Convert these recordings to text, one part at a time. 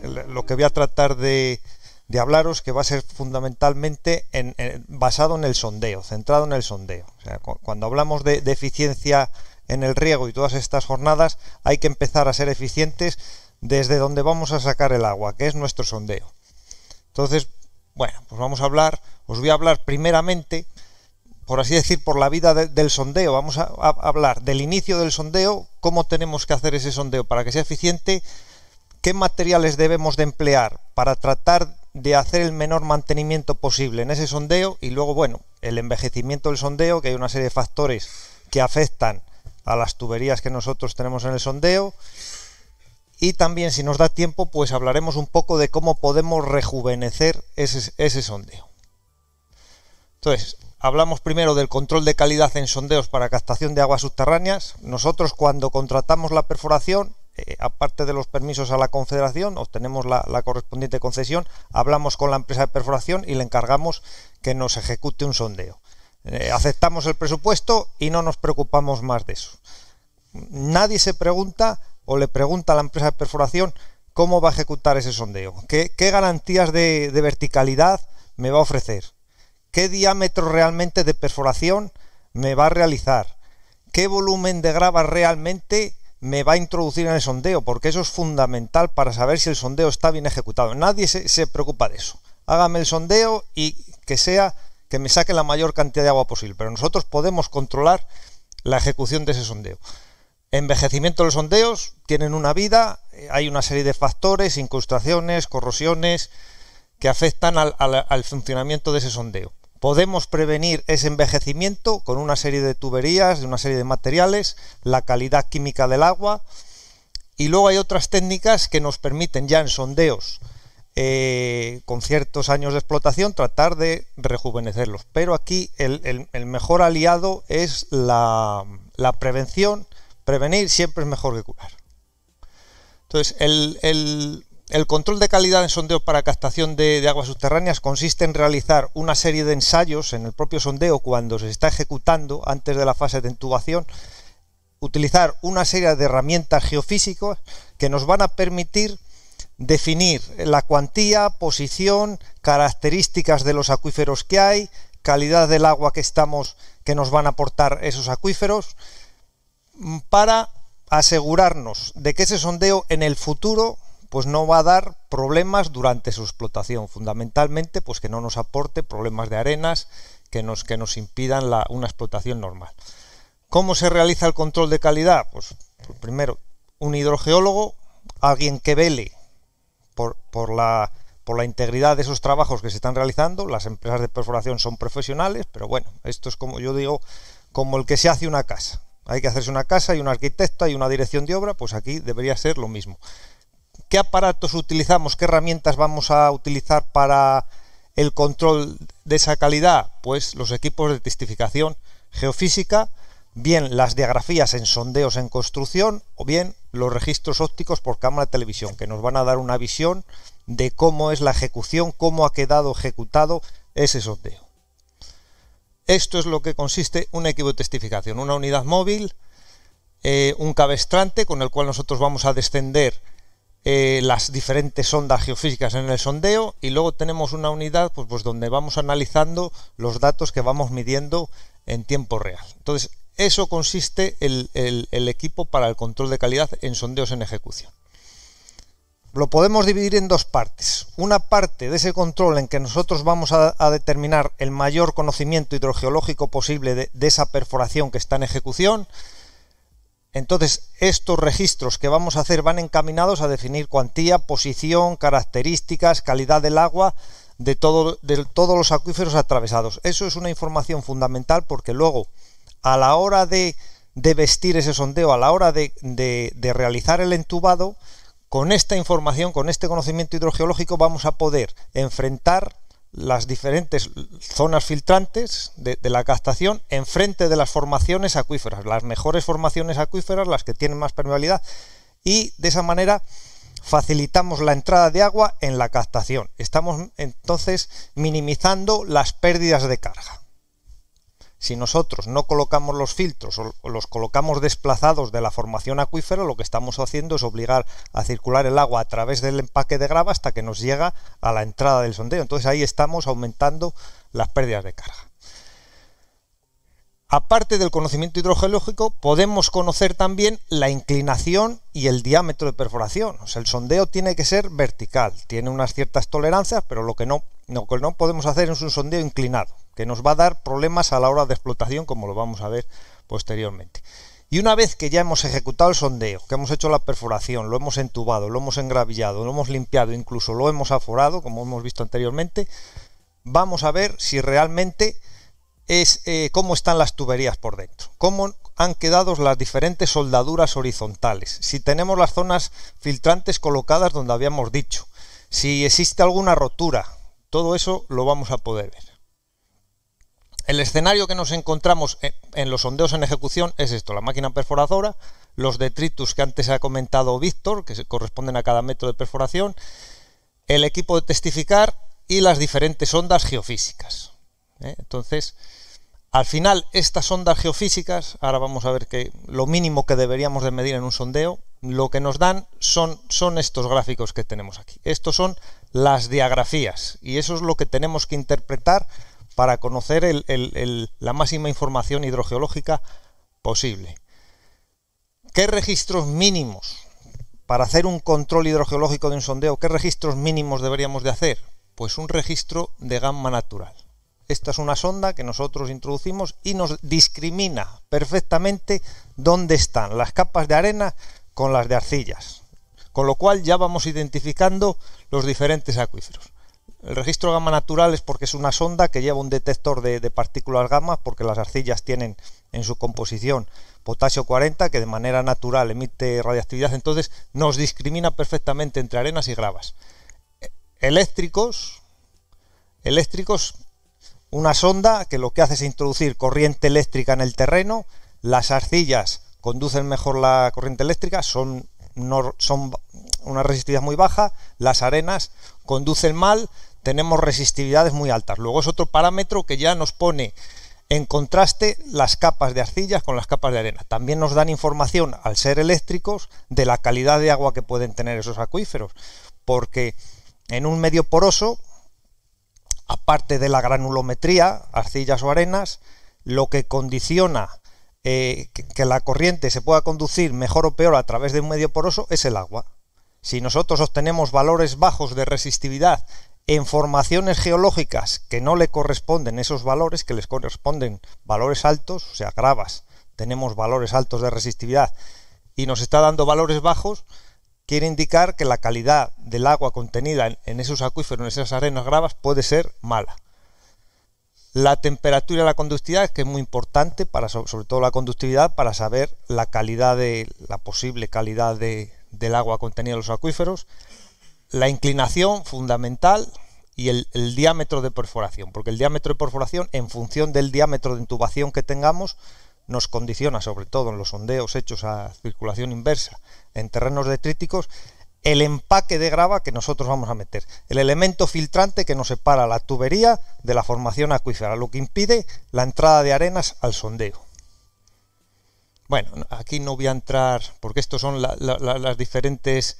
lo que voy a tratar de hablaros, que va a ser fundamentalmente basado en el sondeo, centrado en el sondeo. O sea, cuando hablamos de eficiencia en el riego y todas estas jornadas, hay que empezar a ser eficientes desde donde vamos a sacar el agua, que es nuestro sondeo. Entonces, bueno, pues os voy a hablar primeramente, por así decir, por la vida del sondeo. Vamos a hablar del inicio del sondeo, cómo tenemos que hacer ese sondeo para que sea eficiente, qué materiales debemos de emplear para tratar de hacer el menor mantenimiento posible en ese sondeo, y luego, bueno, el envejecimiento del sondeo, que hay una serie de factores que afectan a las tuberías que nosotros tenemos en el sondeo, y también, si nos da tiempo, pues hablaremos un poco de cómo podemos rejuvenecer ese sondeo. Entonces, hablamos primero del control de calidad en sondeos para captación de aguas subterráneas. Nosotros, cuando contratamos la perforación, aparte de los permisos a la Confederación, obtenemos la correspondiente concesión, hablamos con la empresa de perforación y le encargamos que nos ejecute un sondeo. Aceptamos el presupuesto y no nos preocupamos más de eso. Nadie se pregunta o le pregunta a la empresa de perforación cómo va a ejecutar ese sondeo, qué garantías de verticalidad me va a ofrecer, qué diámetro realmente de perforación me va a realizar, qué volumen de grava realmente me va a introducir en el sondeo, porque eso es fundamental para saber si el sondeo está bien ejecutado. Nadie se preocupa de eso. Hágame el sondeo y que me saque la mayor cantidad de agua posible, pero nosotros podemos controlar la ejecución de ese sondeo. Envejecimiento de los sondeos, tienen una vida, hay una serie de factores, incrustaciones, corrosiones, que afectan al funcionamiento de ese sondeo. Podemos prevenir ese envejecimiento con una serie de tuberías, de una serie de materiales, la calidad química del agua, y luego hay otras técnicas que nos permiten ya en sondeos con ciertos años de explotación tratar de rejuvenecerlos. Pero aquí el mejor aliado es la prevención. Prevenir siempre es mejor que curar. Entonces, el control de calidad en sondeos para captación de aguas subterráneas consiste en realizar una serie de ensayos en el propio sondeo cuando se está ejecutando, antes de la fase de intubación, utilizar una serie de herramientas geofísicas que nos van a permitir definir la cuantía, posición, características de los acuíferos que hay, calidad del agua que nos van a aportar esos acuíferos, para asegurarnos de que ese sondeo en el futuro pues no va a dar problemas durante su explotación, fundamentalmente pues que no nos aporte problemas de arenas que nos impidan una explotación normal. ¿Cómo se realiza el control de calidad? Pues primero, un hidrogeólogo, alguien que vele por la integridad de esos trabajos que se están realizando. Las empresas de perforación son profesionales, pero bueno, esto es, como yo digo, como el que se hace una casa. Hay que hacerse una casa, hay un arquitecto, hay una dirección de obra, pues aquí debería ser lo mismo. ¿Qué aparatos utilizamos? ¿Qué herramientas vamos a utilizar para el control de esa calidad? Pues los equipos de testificación geofísica, bien las diagrafías en sondeos en construcción, o bien los registros ópticos por cámara de televisión, que nos van a dar una visión de cómo es la ejecución, cómo ha quedado ejecutado ese sondeo. Esto es lo que consiste un equipo de testificación, una unidad móvil, un cabestrante con el cual nosotros vamos a descender las diferentes ondas geofísicas en el sondeo, y luego tenemos una unidad pues donde vamos analizando los datos que vamos midiendo en tiempo real. Entonces, eso consiste el equipo para el control de calidad en sondeos en ejecución. Lo podemos dividir en dos partes. Una parte de ese control en que nosotros vamos a determinar el mayor conocimiento hidrogeológico posible de esa perforación que está en ejecución. Entonces, estos registros que vamos a hacer van encaminados a definir cuantía, posición, características, calidad del agua de todos los acuíferos atravesados. Eso es una información fundamental, porque luego, a la hora de vestir ese sondeo, a la hora de realizar el entubado, con esta información, con este conocimiento hidrogeológico, vamos a poder enfrentar las diferentes zonas filtrantes de la captación enfrente de las formaciones acuíferas, las mejores formaciones acuíferas, las que tienen más permeabilidad, y de esa manera facilitamos la entrada de agua en la captación. Estamos entonces minimizando las pérdidas de carga. Si nosotros no colocamos los filtros o los colocamos desplazados de la formación acuífera, lo que estamos haciendo es obligar a circular el agua a través del empaque de grava hasta que nos llega a la entrada del sondeo. Entonces ahí estamos aumentando las pérdidas de carga. Aparte del conocimiento hidrogeológico, podemos conocer también la inclinación y el diámetro de perforación. O sea, el sondeo tiene que ser vertical, tiene unas ciertas tolerancias, pero lo que no podemos hacer es un sondeo inclinado, que nos va a dar problemas a la hora de explotación, como lo vamos a ver posteriormente. Y una vez que ya hemos ejecutado el sondeo, que hemos hecho la perforación, lo hemos entubado, lo hemos engravillado, lo hemos limpiado, incluso lo hemos aforado, como hemos visto anteriormente, vamos a ver si realmente es cómo están las tuberías por dentro, cómo han quedado las diferentes soldaduras horizontales, si tenemos las zonas filtrantes colocadas donde habíamos dicho, si existe alguna rotura, todo eso lo vamos a poder ver. El escenario que nos encontramos en los sondeos en ejecución es esto: la máquina perforadora, los detritus que antes ha comentado Víctor, que corresponden a cada metro de perforación, el equipo de testificar y las diferentes ondas geofísicas. Entonces, al final, estas ondas geofísicas, ahora vamos a ver que lo mínimo que deberíamos de medir en un sondeo, lo que nos dan son estos gráficos que tenemos aquí. Estos son las diagrafías y eso es lo que tenemos que interpretar para conocer la máxima información hidrogeológica posible. ¿Qué registros mínimos para hacer un control hidrogeológico de un sondeo? ¿Qué registros mínimos deberíamos de hacer? Pues un registro de gamma natural. Esta es una sonda que nosotros introducimos y nos discrimina perfectamente dónde están las capas de arena con las de arcillas, con lo cual ya vamos identificando los diferentes acuíferos. El registro gamma natural es porque es una sonda que lleva un detector de partículas gamma, porque las arcillas tienen en su composición potasio 40, que de manera natural emite radiactividad, entonces nos discrimina perfectamente entre arenas y gravas. Eléctricos, una sonda que lo que hace es introducir corriente eléctrica en el terreno. Las arcillas conducen mejor la corriente eléctrica, son una resistividad muy baja, las arenas conducen mal, tenemos resistividades muy altas. Luego es otro parámetro que ya nos pone en contraste las capas de arcillas con las capas de arena. También nos dan información, al ser eléctricos, de la calidad de agua que pueden tener esos acuíferos, porque en un medio poroso, aparte de la granulometría, arcillas o arenas, lo que condiciona que la corriente se pueda conducir mejor o peor a través de un medio poroso es el agua. Si nosotros obtenemos valores bajos de resistividad en formaciones geológicas que no le corresponden esos valores, que les corresponden valores altos, o sea, gravas, tenemos valores altos de resistividad y nos está dando valores bajos, quiere indicar que la calidad del agua contenida en esos acuíferos, en esas arenas gravas, puede ser mala. La temperatura y la conductividad, que es muy importante, sobre todo la conductividad, para saber la posible calidad del agua contenida en los acuíferos. La inclinación, fundamental, y el diámetro de perforación, porque el diámetro de perforación, en función del diámetro de intubación que tengamos, nos condiciona, sobre todo en los sondeos hechos a circulación inversa en terrenos detríticos, el empaque de grava que nosotros vamos a meter, el elemento filtrante que nos separa la tubería de la formación acuífera, lo que impide la entrada de arenas al sondeo. Bueno, aquí no voy a entrar, porque estos son las diferentes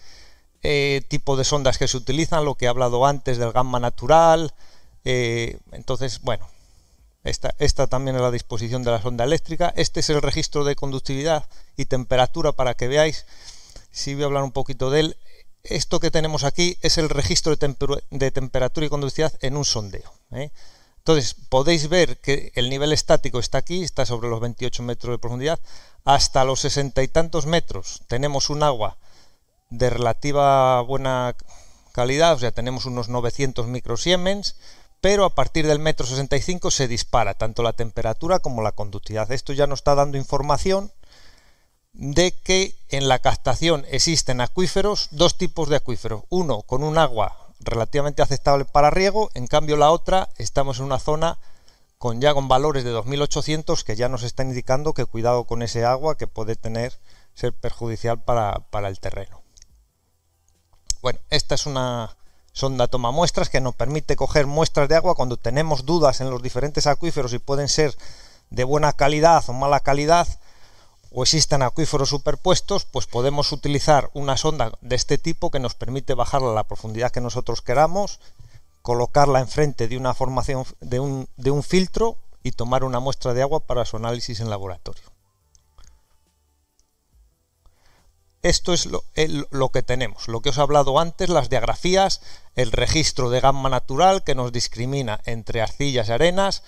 tipos de sondas que se utilizan, lo que he hablado antes del gamma natural. Entonces, bueno, esta también es la disposición de la sonda eléctrica. Este es el registro de conductividad y temperatura, para que veáis. Sí, voy a hablar un poquito de él. Esto que tenemos aquí es el registro de temperatura y conductividad en un sondeo. Entonces, podéis ver que el nivel estático está aquí, está sobre los 28 metros de profundidad. Hasta los 60 y tantos metros tenemos un agua de relativa buena calidad, o sea, tenemos unos 900 microsiemens, pero a partir del metro 65 se dispara tanto la temperatura como la conductividad. Esto ya nos está dando información de que en la captación existen acuíferos, dos tipos de acuíferos, uno con un agua relativamente aceptable para riego, en cambio la otra estamos en una zona ya con valores de 2800 que ya nos están indicando que cuidado con ese agua, que puede ser perjudicial para el terreno. Bueno, esta es una sonda toma muestras que nos permite coger muestras de agua cuando tenemos dudas en los diferentes acuíferos y pueden ser de buena calidad o mala calidad, o existen acuíferos superpuestos, pues podemos utilizar una sonda de este tipo que nos permite bajarla a la profundidad que nosotros queramos, colocarla enfrente de una formación de un filtro y tomar una muestra de agua para su análisis en laboratorio. Esto es lo que tenemos, lo que os he hablado antes, las diagrafías, el registro de gamma natural que nos discrimina entre arcillas y arenas,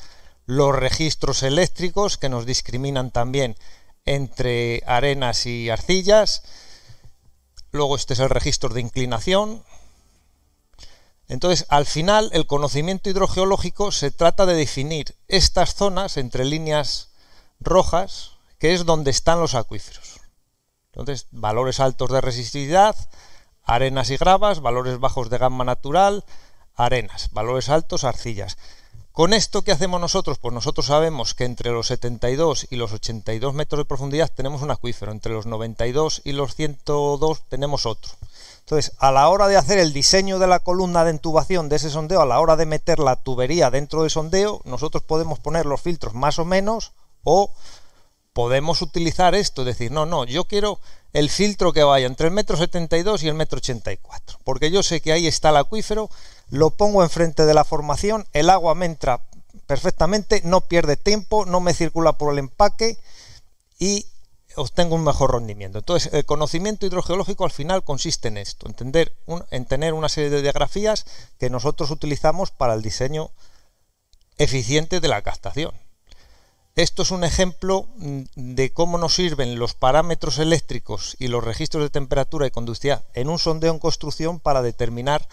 los registros eléctricos que nos discriminan también entre arenas y arcillas. Luego este es el registro de inclinación. Entonces, al final, el conocimiento hidrogeológico se trata de definir estas zonas entre líneas rojas, que es donde están los acuíferos. Entonces, valores altos de resistividad, arenas y gravas, valores bajos de gamma natural, arenas, valores altos, arcillas. ¿Con esto qué hacemos nosotros? Pues nosotros sabemos que entre los 72 y los 82 metros de profundidad tenemos un acuífero, entre los 92 y los 102 tenemos otro. Entonces, a la hora de hacer el diseño de la columna de intubación de ese sondeo, a la hora de meter la tubería dentro del sondeo, nosotros podemos poner los filtros más o menos, o podemos utilizar esto, es decir, no, yo quiero el filtro que vaya entre el 1,72 m y el 1,84 m, porque yo sé que ahí está el acuífero, lo pongo enfrente de la formación, el agua me entra perfectamente, no pierde tiempo, no me circula por el empaque y obtengo un mejor rendimiento. Entonces, el conocimiento hidrogeológico al final consiste en esto, en tener una serie de diagrafías que nosotros utilizamos para el diseño eficiente de la captación. Esto es un ejemplo de cómo nos sirven los parámetros eléctricos y los registros de temperatura y conductividad en un sondeo en construcción para determinar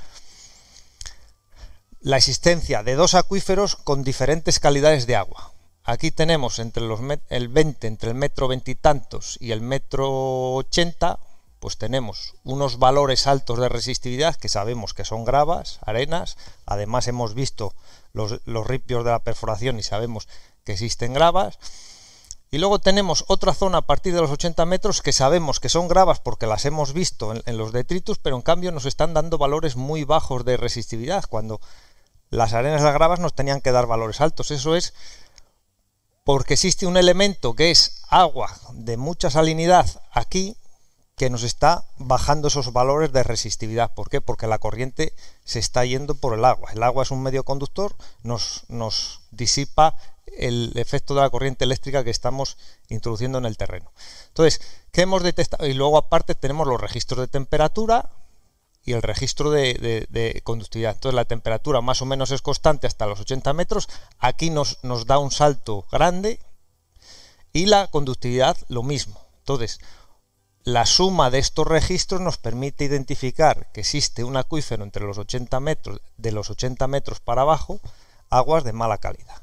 la existencia de dos acuíferos con diferentes calidades de agua. Aquí tenemos entre el 1,20 y tantos y el 1,80 m, pues tenemos unos valores altos de resistividad que sabemos que son gravas, arenas. Además hemos visto los ripios de la perforación y sabemos que existen gravas. Y luego tenemos otra zona a partir de los 80 metros que sabemos que son gravas porque las hemos visto en los detritus, pero en cambio nos están dando valores muy bajos de resistividad, cuando las arenas y las gravas nos tenían que dar valores altos. Eso es porque existe un elemento que es agua de mucha salinidad aquí, que nos está bajando esos valores de resistividad. ¿Por qué? Porque la corriente se está yendo por el agua. El agua es un medio conductor, nos disipa el efecto de la corriente eléctrica que estamos introduciendo en el terreno. Entonces, ¿qué hemos detectado? Y luego aparte tenemos los registros de temperatura y el registro de conductividad. Entonces la temperatura más o menos es constante hasta los 80 metros, aquí nos da un salto grande, y la conductividad lo mismo. Entonces, la suma de estos registros nos permite identificar que existe un acuífero entre los 80 metros, de los 80 metros para abajo, aguas de mala calidad.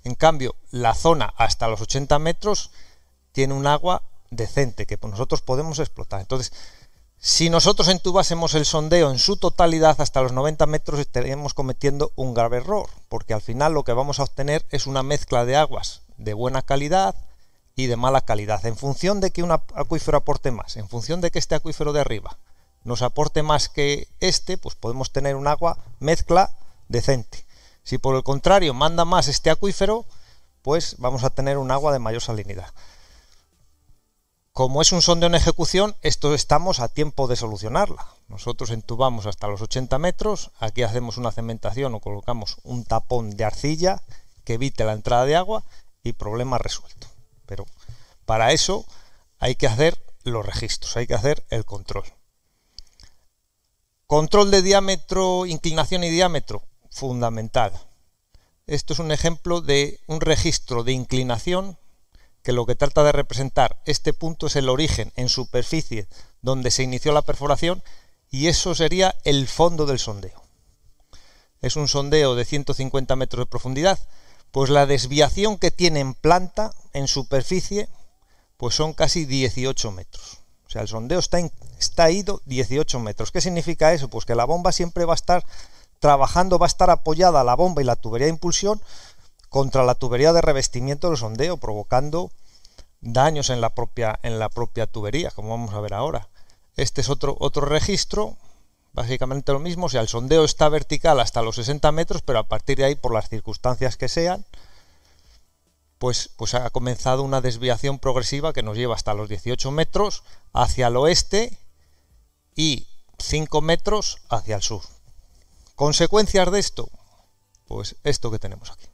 En cambio, la zona hasta los 80 metros tiene un agua decente que nosotros podemos explotar. Entonces, si nosotros entubásemos el sondeo en su totalidad hasta los 90 metros, estaríamos cometiendo un grave error, porque al final lo que vamos a obtener es una mezcla de aguas de buena calidad y de mala calidad, en función de que un acuífero aporte más, en función de que este acuífero de arriba nos aporte más que este, pues podemos tener un agua mezcla decente. Si por el contrario manda más este acuífero, pues vamos a tener un agua de mayor salinidad. Como es un sondeo en ejecución, esto estamos a tiempo de solucionarla. Nosotros entubamos hasta los 80 metros, aquí hacemos una cementación o colocamos un tapón de arcilla que evite la entrada de agua y problema resuelto. Pero para eso hay que hacer los registros, hay que hacer el control. Control de diámetro, inclinación y diámetro, fundamental. Esto es un ejemplo de un registro de inclinación que lo que trata de representar, este punto es el origen en superficie donde se inició la perforación, y eso sería el fondo del sondeo. Es un sondeo de 150 metros de profundidad, pues la desviación que tiene en planta, en superficie, pues son casi 18 metros. O sea, el sondeo está ido 18 metros. ¿Qué significa eso? Pues que la bomba siempre va a estar trabajando, va a estar apoyada la bomba y la tubería de impulsión contra la tubería de revestimiento del sondeo, provocando daños en la propia tubería, como vamos a ver ahora. Este es otro registro, básicamente lo mismo. O sea, el sondeo está vertical hasta los 60 metros, pero a partir de ahí, por las circunstancias que sean, pues ha comenzado una desviación progresiva que nos lleva hasta los 18 metros hacia el oeste y 5 metros hacia el sur. ¿Consecuencias de esto? Pues esto que tenemos aquí.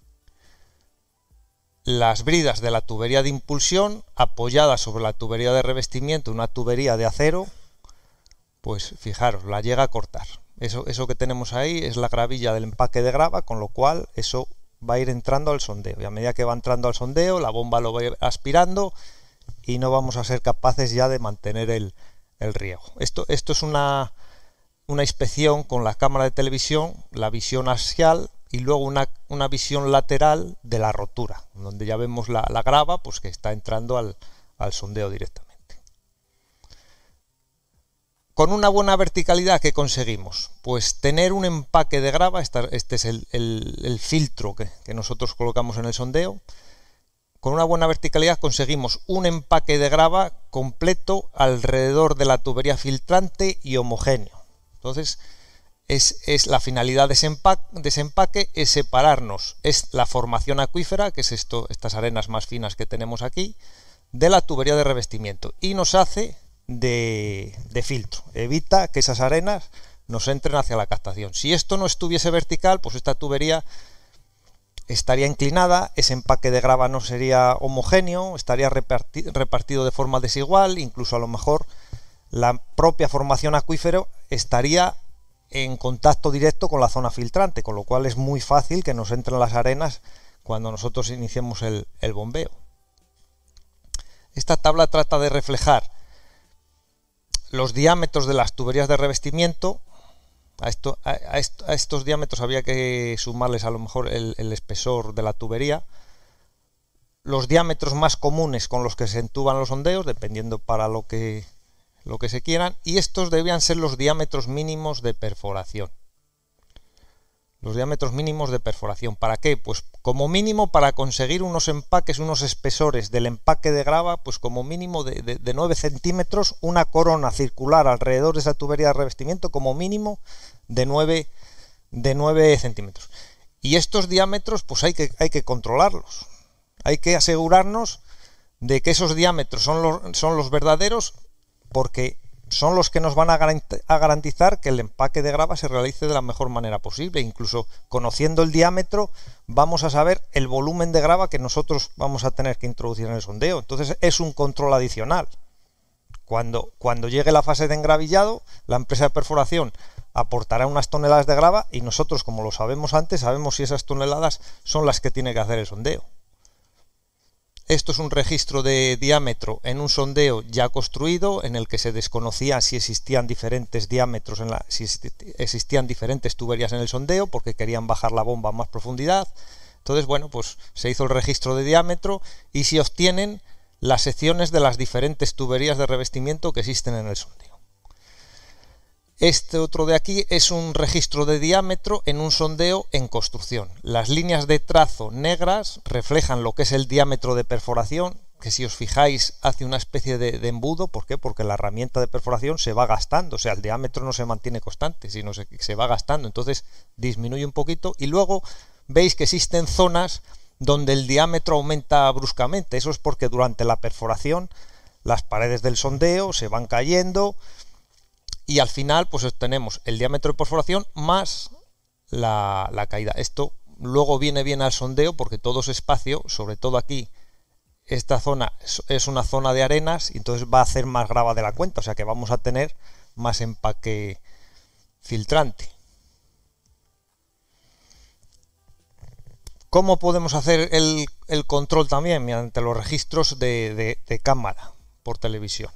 Las bridas de la tubería de impulsión apoyadas sobre la tubería de revestimiento, una tubería de acero, pues fijaros, la llega a cortar. Eso que tenemos ahí es la gravilla del empaque de grava, con lo cual eso va a ir entrando al sondeo. Y a medida que va entrando al sondeo, la bomba lo va a ir aspirando y no vamos a ser capaces ya de mantener el riego. Esto es una inspección con la cámara de televisión, la visión axial, y luego una visión lateral de la rotura, donde ya vemos la grava pues que está entrando al sondeo directamente. Con una buena verticalidad, ¿qué conseguimos? Pues tener un empaque de grava. Este es el filtro que nosotros colocamos en el sondeo. Con una buena verticalidad conseguimos un empaque de grava completo alrededor de la tubería filtrante y homogéneo. Entonces, es la finalidad de ese empaque es separarnos, es la formación acuífera, que es estas arenas más finas que tenemos aquí, de la tubería de revestimiento, y nos hace de filtro, evita que esas arenas nos entren hacia la captación. Si esto no estuviese vertical, pues esta tubería estaría inclinada, ese empaque de grava no sería homogéneo, estaría repartido de forma desigual, incluso a lo mejor la propia formación acuífero estaría en contacto directo con la zona filtrante, con lo cual es muy fácil que nos entren las arenas cuando nosotros iniciemos el bombeo. Esta tabla trata de reflejar los diámetros de las tuberías de revestimiento. A estos diámetros había que sumarles a lo mejor el espesor de la tubería, los diámetros más comunes con los que se entuban los sondeos, dependiendo para lo que se quieran, y estos debían ser los diámetros mínimos de perforación. Los diámetros mínimos de perforación. ¿Para qué? Pues como mínimo para conseguir unos empaques, unos espesores del empaque de grava, pues como mínimo de 9 centímetros, una corona circular alrededor de esa tubería de revestimiento como mínimo de 9 centímetros. Y estos diámetros pues hay que controlarlos. Hay que asegurarnos de que esos diámetros son los verdaderos, porque son los que nos van a garantizar que el empaque de grava se realice de la mejor manera posible. Incluso conociendo el diámetro vamos a saber el volumen de grava que nosotros vamos a tener que introducir en el sondeo. Entonces es un control adicional. Cuando llegue la fase de engravillado, la empresa de perforación aportará unas toneladas de grava y nosotros, como lo sabemos antes, sabemos si esas toneladas son las que tiene que hacer el sondeo. Esto es un registro de diámetro en un sondeo ya construido, en el que se desconocía si existían diferentes diámetros, si existían diferentes tuberías en el sondeo, porque querían bajar la bomba a más profundidad. Entonces, bueno, pues se hizo el registro de diámetro y se obtienen las secciones de las diferentes tuberías de revestimiento que existen en el sondeo. Este otro de aquí es un registro de diámetro en un sondeo en construcción. Las líneas de trazo negras reflejan lo que es el diámetro de perforación, que si os fijáis hace una especie de embudo. ¿Por qué? Porque la herramienta de perforación se va gastando, o sea, el diámetro no se mantiene constante, sino se va gastando, entonces disminuye un poquito, y luego veis que existen zonas donde el diámetro aumenta bruscamente. Eso es porque durante la perforación las paredes del sondeo se van cayendo, y al final pues obtenemos el diámetro de perforación más la caída. Esto luego viene bien al sondeo porque todo ese espacio, sobre todo aquí, esta zona es una zona de arenas, y entonces va a hacer más grava de la cuenta, o sea que vamos a tener más empaque filtrante. ¿Cómo podemos hacer el control también? Mediante los registros de cámara por televisión.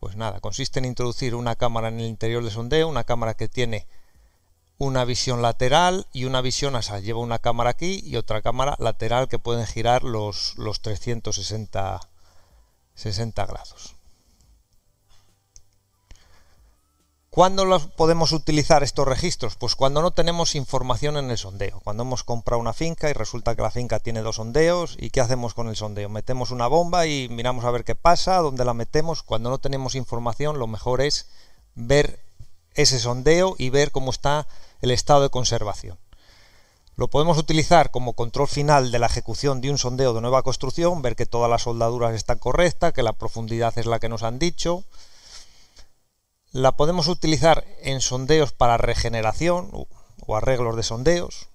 Pues nada, consiste en introducir una cámara en el interior del sondeo, una cámara que tiene una visión lateral y una visión axial. Lleva una cámara aquí y otra cámara lateral que pueden girar los 360 grados. ¿Cuándo podemos utilizar estos registros? Pues cuando no tenemos información en el sondeo. Cuando hemos comprado una finca y resulta que la finca tiene 2 sondeos, ¿y qué hacemos con el sondeo? Metemos una bomba y miramos a ver qué pasa, dónde la metemos. Cuando no tenemos información, lo mejor es ver ese sondeo y ver cómo está el estado de conservación. Lo podemos utilizar como control final de la ejecución de un sondeo de nueva construcción, ver que todas las soldaduras están correctas, que la profundidad es la que nos han dicho. La podemos utilizar en sondeos para regeneración o arreglos de sondeos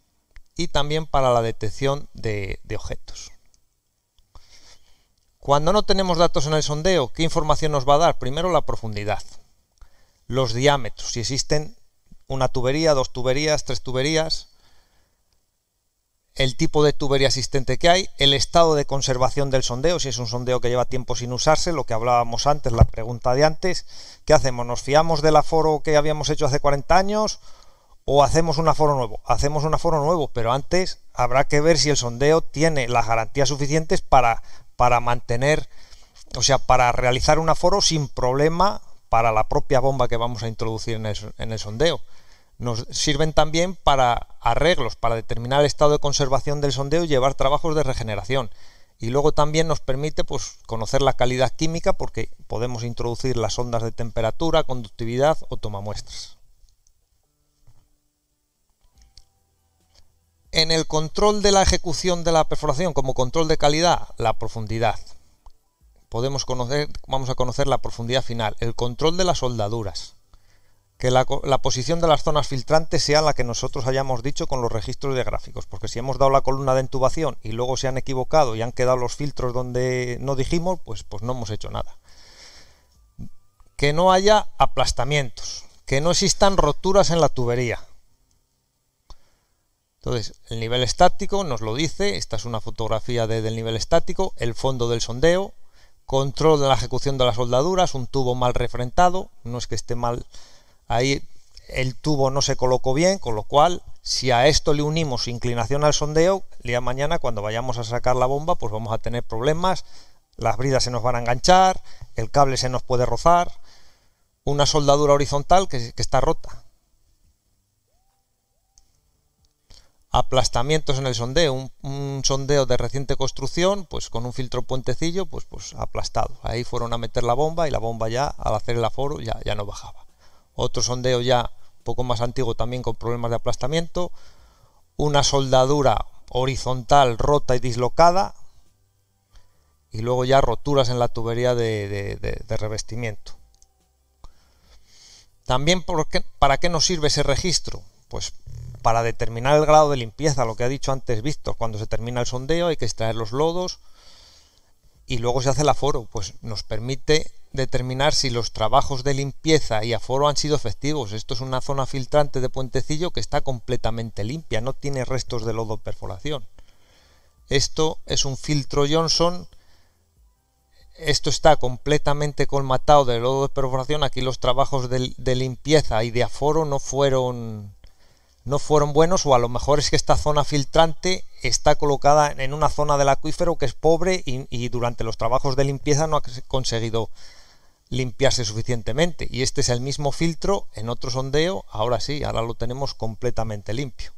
y también para la detección de objetos. Cuando no tenemos datos en el sondeo, ¿qué información nos va a dar? Primero la profundidad, los diámetros, si existen una tubería, 2 tuberías, 3 tuberías, el tipo de tubería existente que hay, el estado de conservación del sondeo, si es un sondeo que lleva tiempo sin usarse, lo que hablábamos antes, la pregunta de antes, ¿qué hacemos? ¿Nos fiamos del aforo que habíamos hecho hace 40 años o hacemos un aforo nuevo? Hacemos un aforo nuevo, pero antes habrá que ver si el sondeo tiene las garantías suficientes para mantener, o sea, para realizar un aforo sin problema para la propia bomba que vamos a introducir en el sondeo. Nos sirven también para arreglos, para determinar el estado de conservación del sondeo y llevar trabajos de regeneración. Y luego también nos permite pues, conocer la calidad química porque podemos introducir las ondas de temperatura, conductividad o tomamuestras. En el control de la ejecución de la perforación como control de calidad, la profundidad. Vamos a conocer la profundidad final, el control de las soldaduras. Que la posición de las zonas filtrantes sea la que nosotros hayamos dicho con los registros de gráficos, porque si hemos dado la columna de intubación y luego se han equivocado y han quedado los filtros donde no dijimos, pues no hemos hecho nada. Que no haya aplastamientos, que no existan roturas en la tubería. Entonces, el nivel estático nos lo dice, esta es una fotografía del nivel estático, el fondo del sondeo, control de la ejecución de las soldaduras, un tubo mal refrentado, no es que esté mal. Ahí el tubo no se colocó bien, con lo cual si a esto le unimos inclinación al sondeo, el día de mañana cuando vayamos a sacar la bomba pues vamos a tener problemas, las bridas se nos van a enganchar, el cable se nos puede rozar, una soldadura horizontal que está rota. Aplastamientos en el sondeo, un sondeo de reciente construcción, pues con un filtro puentecillo, pues aplastado. Ahí fueron a meter la bomba y la bomba ya al hacer el aforo ya no bajaba. Otro sondeo ya un poco más antiguo también con problemas de aplastamiento, una soldadura horizontal rota y dislocada y luego ya roturas en la tubería de revestimiento. También ¿para qué nos sirve ese registro? Pues para determinar el grado de limpieza, lo que ha dicho antes Víctor, cuando se termina el sondeo hay que extraer los lodos y luego se hace el aforo, pues nos permite determinar si los trabajos de limpieza y aforo han sido efectivos. Esto es una zona filtrante de puentecillo que está completamente limpia, no tiene restos de lodo perforación. Esto es un filtro Johnson, esto está completamente colmatado de lodo de perforación. Aquí los trabajos de limpieza y de aforo no fueron buenos, o a lo mejor es que esta zona filtrante está colocada en una zona del acuífero que es pobre y durante los trabajos de limpieza no ha conseguido limpiarse suficientemente, y este es el mismo filtro en otro sondeo. Ahora sí, ahora lo tenemos completamente limpio.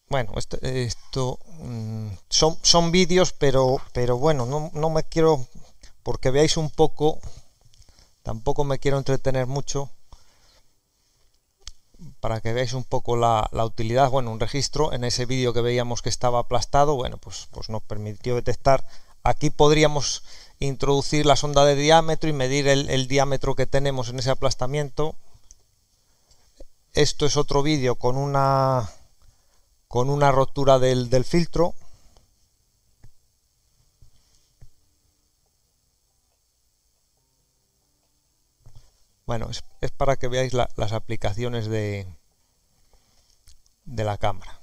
Bueno, esto son vídeos, pero bueno, no me quiero, porque veáis un poco, tampoco me quiero entretener mucho, para que veáis un poco la utilidad. Bueno, un registro en ese vídeo que veíamos que estaba aplastado, bueno, pues nos permitió detectar. Aquí podríamos introducir la sonda de diámetro y medir el diámetro que tenemos en ese aplastamiento. Esto es otro vídeo con una rotura del filtro. Bueno, es para que veáis las aplicaciones de la cámara.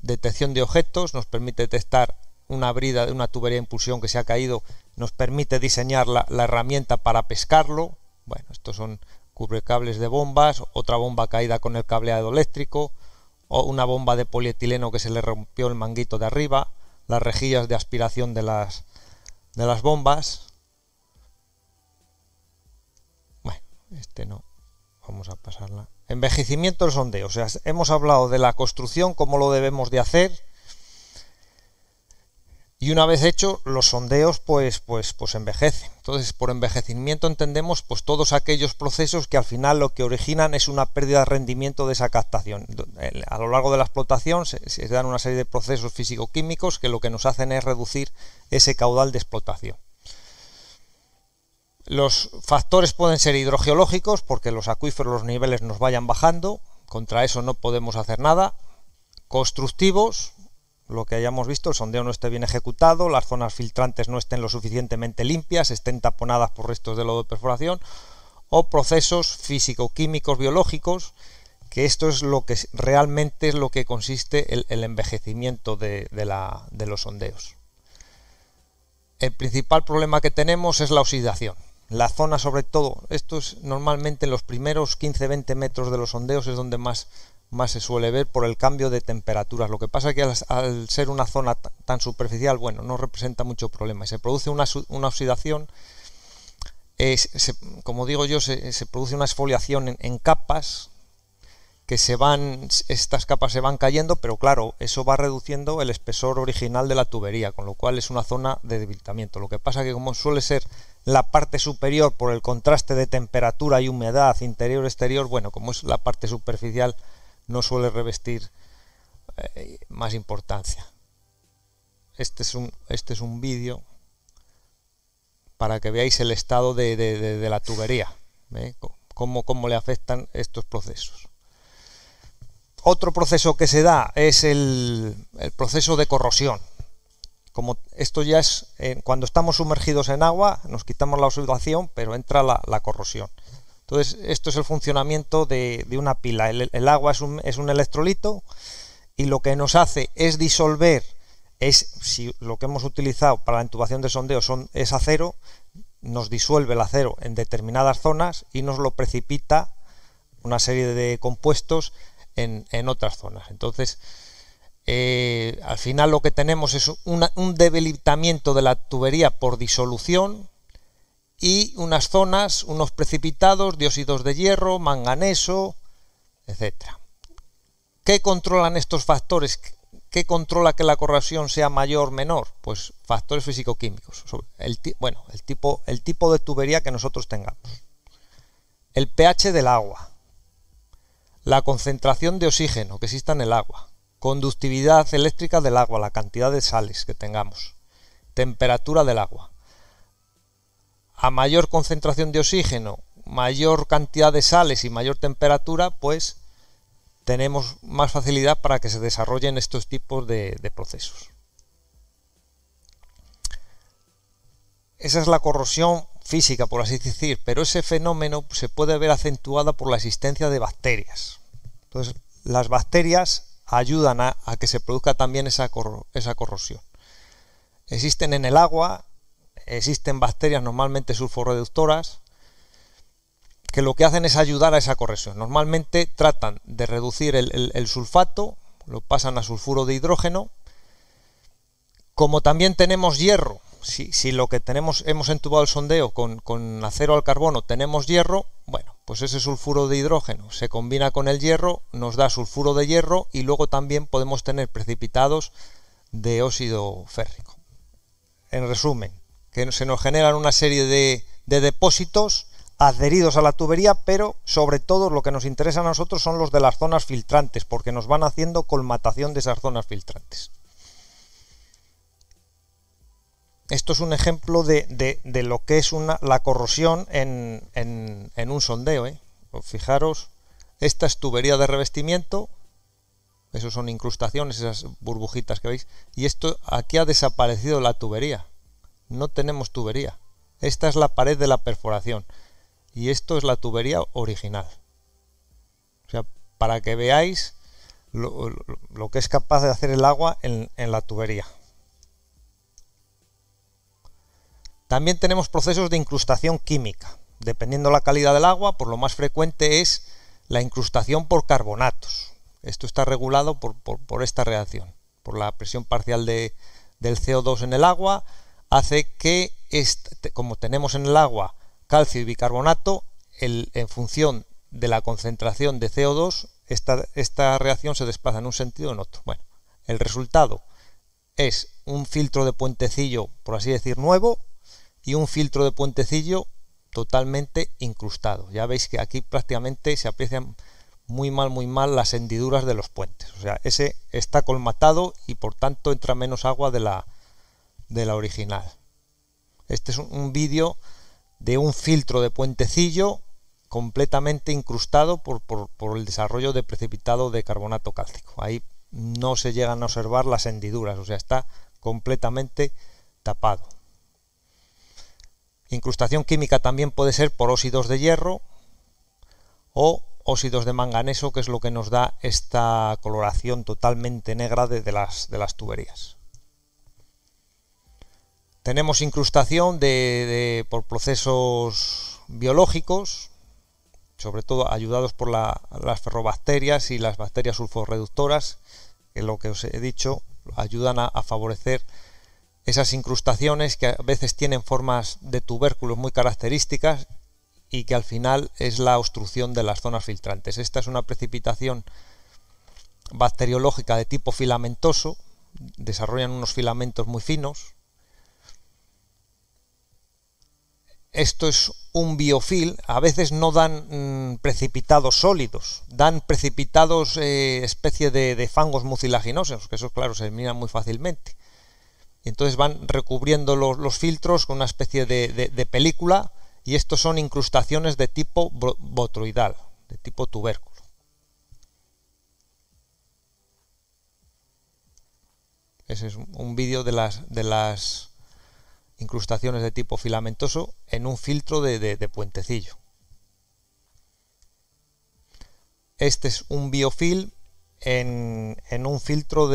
Detección de objetos, nos permite detectar una brida de una tubería de impulsión que se ha caído, nos permite diseñar la herramienta para pescarlo. Bueno, estos son cubrecables de bombas, otra bomba caída con el cableado eléctrico, o una bomba de polietileno que se le rompió el manguito de arriba, las rejillas de aspiración de las bombas. Bueno, no, vamos a pasarla. Envejecimiento del sondeo, o sea, hemos hablado de la construcción, cómo lo debemos de hacer, Y una vez hecho, los sondeos pues envejecen. Entonces, por envejecimiento entendemos pues todos aquellos procesos que al final lo que originan es una pérdida de rendimiento de esa captación. A lo largo de la explotación se dan una serie de procesos físico-químicos que lo que nos hacen es reducir ese caudal de explotación. Los factores pueden ser hidrogeológicos, porque los acuíferos, los niveles nos vayan bajando, contra eso no podemos hacer nada. Constructivos, lo que hayamos visto, el sondeo no esté bien ejecutado, las zonas filtrantes no estén lo suficientemente limpias, estén taponadas por restos de lodo de perforación, o procesos físico-químicos biológicos, que esto es lo que realmente es lo que consiste el envejecimiento de los sondeos. El principal problema que tenemos es la oxidación. La zona, sobre todo, esto es normalmente en los primeros 15-20 metros de los sondeos es donde más se suele ver por el cambio de temperaturas. Lo que pasa es que al ser una zona tan superficial, bueno, no representa mucho problema. Y se produce una oxidación, como digo yo, se produce una exfoliación en capas, que estas capas se van cayendo, pero claro, eso va reduciendo el espesor original de la tubería, con lo cual es una zona de debilitamiento. Lo que pasa es que como suele ser la parte superior por el contraste de temperatura y humedad interior-exterior, bueno, como es la parte superficial, no suele revestir más importancia. Este es un vídeo para que veáis el estado de la tubería, cómo le afectan estos procesos. Otro proceso que se da es el proceso de corrosión. Como esto ya es cuando estamos sumergidos en agua, nos quitamos la oxidación, pero entra la corrosión. Entonces, esto es el funcionamiento de una pila. El agua es un electrolito, y lo que nos hace es disolver, si lo que hemos utilizado para la intubación de sondeo es acero, nos disuelve el acero en determinadas zonas y nos lo precipita una serie de compuestos en otras zonas. Entonces, al final lo que tenemos es un debilitamiento de la tubería por disolución, y unas zonas, unos precipitados, dióxidos de hierro, manganeso, etcétera. ¿Qué controlan estos factores? ¿Qué controla que la corrosión sea mayor o menor? Pues factores físico-químicos. El tipo de tubería que nosotros tengamos. El pH del agua. La concentración de oxígeno que exista en el agua. Conductividad eléctrica del agua, la cantidad de sales que tengamos. Temperatura del agua. A mayor concentración de oxígeno, mayor cantidad de sales y mayor temperatura, pues tenemos más facilidad para que se desarrollen estos tipos de procesos. Esa es la corrosión física, por así decir, pero ese fenómeno se puede ver acentuado por la existencia de bacterias. Entonces, las bacterias ayudan a que se produzca también esa corrosión. Existen en el agua. Existen bacterias normalmente sulforreductoras que lo que hacen es ayudar a esa corrosión. Normalmente tratan de reducir el sulfato, lo pasan a sulfuro de hidrógeno. Como también tenemos hierro, si lo que hemos entubado el sondeo con acero al carbono, tenemos hierro, bueno, pues ese sulfuro de hidrógeno se combina con el hierro, nos da sulfuro de hierro, y luego también podemos tener precipitados de óxido férrico. En resumen, que se nos generan una serie de depósitos adheridos a la tubería, pero sobre todo lo que nos interesa a nosotros son los de las zonas filtrantes, porque nos van haciendo colmatación de esas zonas filtrantes. Esto es un ejemplo de lo que es la corrosión en un sondeo. Fijaros, esta es tubería de revestimiento, esos son incrustaciones, esas burbujitas que veis, y esto aquí ha desaparecido la tubería. No tenemos tubería. Esta es la pared de la perforación y esto es la tubería original. O sea, para que veáis lo que es capaz de hacer el agua en la tubería. También tenemos procesos de incrustación química. Dependiendo la calidad del agua, pues lo más frecuente es la incrustación por carbonatos. Esto está regulado por esta reacción, por la presión parcial del CO2 en el agua. Hace que, como tenemos en el agua calcio y bicarbonato, en función de la concentración de CO2, esta reacción se desplaza en un sentido o en otro. Bueno, el resultado es un filtro de puentecillo, por así decir, nuevo, y un filtro de puentecillo totalmente incrustado. Ya veis que aquí prácticamente se aprecian muy mal las hendiduras de los puentes. O sea, ese está colmatado y por tanto entra menos agua de la original. Este es un vídeo de un filtro de puentecillo completamente incrustado por el desarrollo de precipitado de carbonato cálcico. Ahí no se llegan a observar las hendiduras, o sea, está completamente tapado. Incrustación química también puede ser por óxidos de hierro o óxidos de manganeso, que es lo que nos da esta coloración totalmente negra de las tuberías. Tenemos incrustación por procesos biológicos, sobre todo ayudados por las ferrobacterias y las bacterias sulforreductoras, que lo que os he dicho ayudan a favorecer esas incrustaciones que a veces tienen formas de tubérculos muy características y que al final es la obstrucción de las zonas filtrantes. Esta es una precipitación bacteriológica de tipo filamentoso, desarrollan unos filamentos muy finos. Esto es un biofilm, a veces no dan precipitados sólidos, dan precipitados especie de fangos mucilaginosos, que eso claro se eliminan muy fácilmente. Y entonces van recubriendo los filtros con una especie de película, y estos son incrustaciones de tipo botroidal, de tipo tubérculo. Ese es un vídeo de las incrustaciones de tipo filamentoso en un filtro de puentecillo. Este es un biofilm en un filtro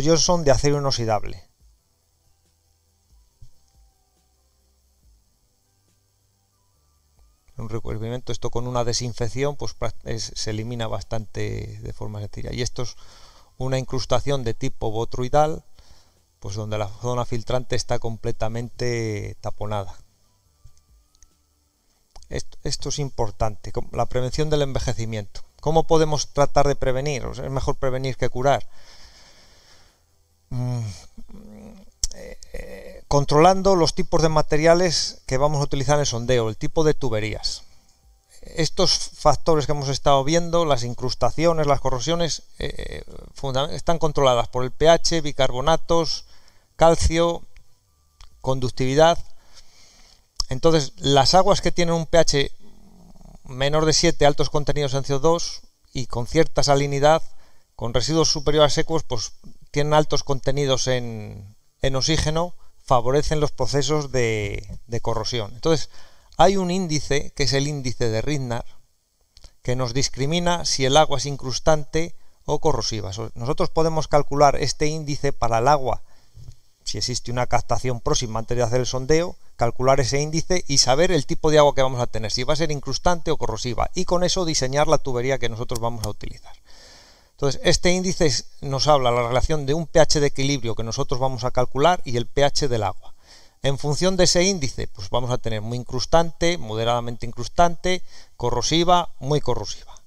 Johnson de acero inoxidable. Un recubrimiento, esto con una desinfección pues se elimina bastante de forma sencilla. Y esto es una incrustación de tipo botroidal, pues donde la zona filtrante está completamente taponada. Esto es importante, la prevención del envejecimiento. ¿Cómo podemos tratar de prevenir? O sea, es mejor prevenir que curar. Controlando los tipos de materiales que vamos a utilizar en el sondeo, el tipo de tuberías. Estos factores que hemos estado viendo, las incrustaciones, las corrosiones, están controladas por el pH, bicarbonatos, calcio, conductividad. Entonces, las aguas que tienen un pH menor de 7, altos contenidos en CO2 y con cierta salinidad, con residuos superiores secos, pues tienen altos contenidos en oxígeno, favorecen los procesos de corrosión. Entonces, hay un índice, que es el índice de Ridnar, que nos discrimina si el agua es incrustante o corrosiva. Nosotros podemos calcular este índice para el agua, si existe una captación próxima antes de hacer el sondeo, calcular ese índice y saber el tipo de agua que vamos a tener, si va a ser incrustante o corrosiva, y con eso diseñar la tubería que nosotros vamos a utilizar. Entonces, este índice nos habla de la relación de un pH de equilibrio que nosotros vamos a calcular y el pH del agua. En función de ese índice, pues vamos a tener muy incrustante, moderadamente incrustante, corrosiva, muy corrosiva.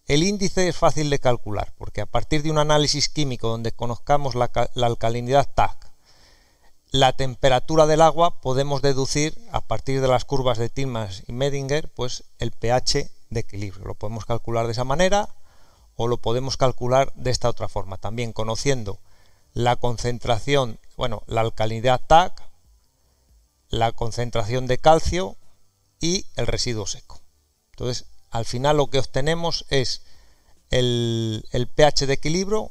El índice es fácil de calcular, porque a partir de un análisis químico donde conozcamos la alcalinidad TAC, la temperatura del agua, podemos deducir a partir de las curvas de Tillmans y Medinger, pues el pH de equilibrio. Lo podemos calcular de esa manera o lo podemos calcular de esta otra forma, también conociendo la concentración, la alcalinidad TAC, la concentración de calcio y el residuo seco. Entonces, al final lo que obtenemos es el pH de equilibrio,